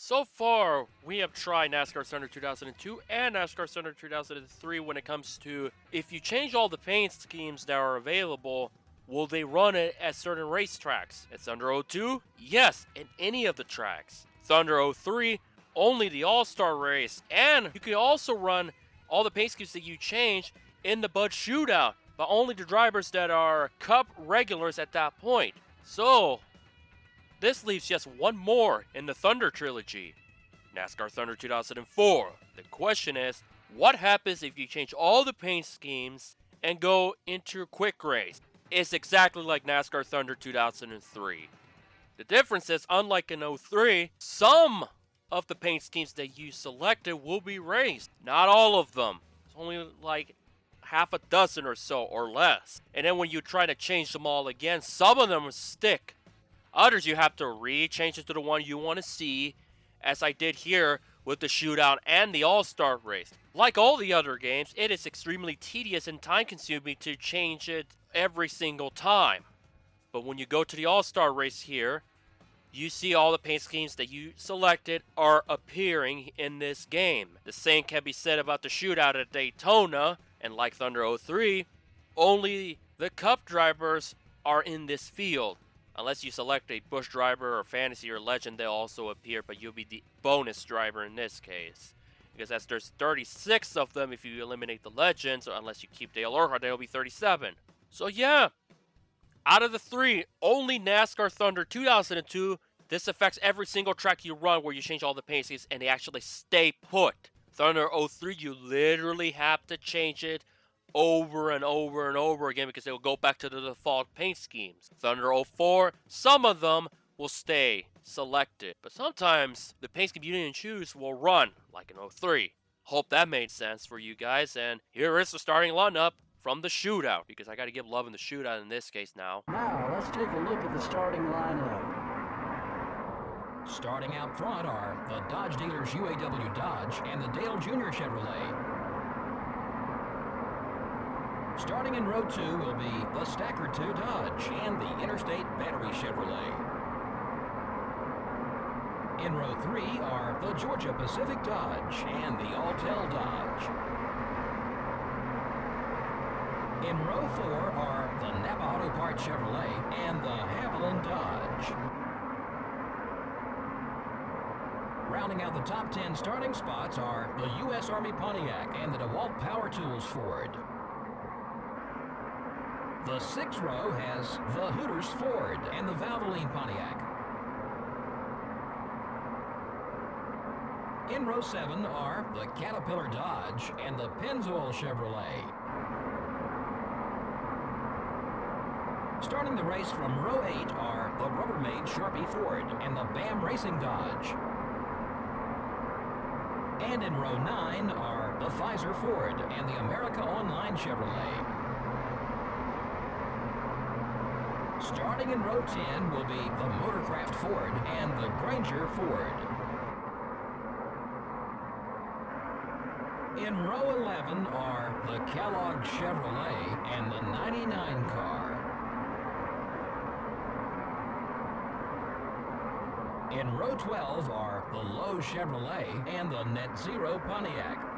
So far, we have tried NASCAR Thunder 2002 and NASCAR Thunder 2003 when it comes to if you change all the paint schemes that are available, will they run it at certain racetracks? At Thunder 02, yes, in any of the tracks. Thunder 03, only the All-Star race. And you can also run all the paint schemes that you change in the Bud Shootout, but only the drivers that are Cup regulars at that point. So, this leaves just one more in the Thunder trilogy, NASCAR Thunder 2004. The question is, what happens if you change all the paint schemes and go into quick race? It's exactly like NASCAR Thunder 2003. The difference is, unlike in 03, some of the paint schemes that you selected will be raced. Not all of them. It's only like half a dozen or so or less. And then when you try to change them all again, some of them stick. Others you have to re-change it to the one you want to see, as I did here with the shootout and the All-Star race. Like all the other games, it is extremely tedious and time-consuming to change it every single time. But when you go to the All-Star race here, you see all the paint schemes that you selected are appearing in this game. The same can be said about the shootout at Daytona, and like Thunder 03, only the Cup drivers are in this field. Unless you select a Busch driver or Fantasy or Legend, they'll also appear, but you'll be the bonus driver in this case. Because as there's 36 of them if you eliminate the Legends, so unless you keep Dale Earnhardt, there'll be 37. So yeah, out of the three, only NASCAR Thunder 2002, this affects every single track you run where you change all the paint schemes and they actually stay put. Thunder 03, you literally have to change it over and over and over again because they will go back to the default paint schemes. Thunder 04, some of them will stay selected, but sometimes the paint scheme you didn't choose will run, like in 03. Hope that made sense for you guys, and here is the starting lineup from the shootout, because I got to give love in the shootout in this case now. Now, let's take a look at the starting lineup. Starting out front are the Dodge dealers UAW Dodge and the Dale Jr. Chevrolet. Starting in row 2 will be the Stacker 2 Dodge and the Interstate Battery Chevrolet. In row 3 are the Georgia Pacific Dodge and the Altel Dodge. In row 4 are the Napa Auto Parts Chevrolet and the Haviland Dodge. Rounding out the top 10 starting spots are the U.S. Army Pontiac and the DeWalt Power Tools Ford. The 6th row has the Hooters Ford and the Valvoline Pontiac. In row 7 are the Caterpillar Dodge and the Pennzoil Chevrolet. Starting the race from row 8 are the Rubbermaid Sharpie Ford and the BAM Racing Dodge. And in row 9 are the Pfizer Ford and the America Online Chevrolet. Starting in row 10 will be the Motorcraft Ford and the Granger Ford. In row 11 are the Kellogg Chevrolet and the 99 car. In row 12 are the Lowe Chevrolet and the Net Zero Pontiac.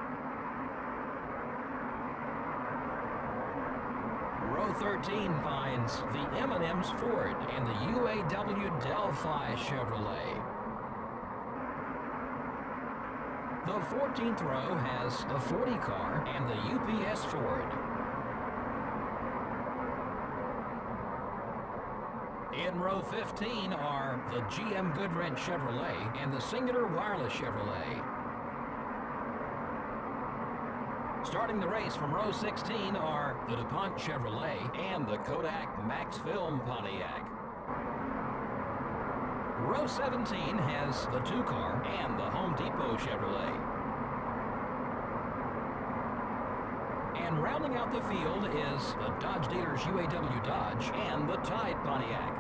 Row 13 finds the M&M's Ford and the UAW Delphi Chevrolet. The 14th row has the 40 car and the UPS Ford. In row 15 are the GM Goodwrench Chevrolet and the Singular Wireless Chevrolet. Starting the race from row 16 are the DuPont Chevrolet and the Kodak Max Film Pontiac. Row 17 has the 2 car and the Home Depot Chevrolet. And rounding out the field is the Dodge dealers UAW Dodge and the Tide Pontiac.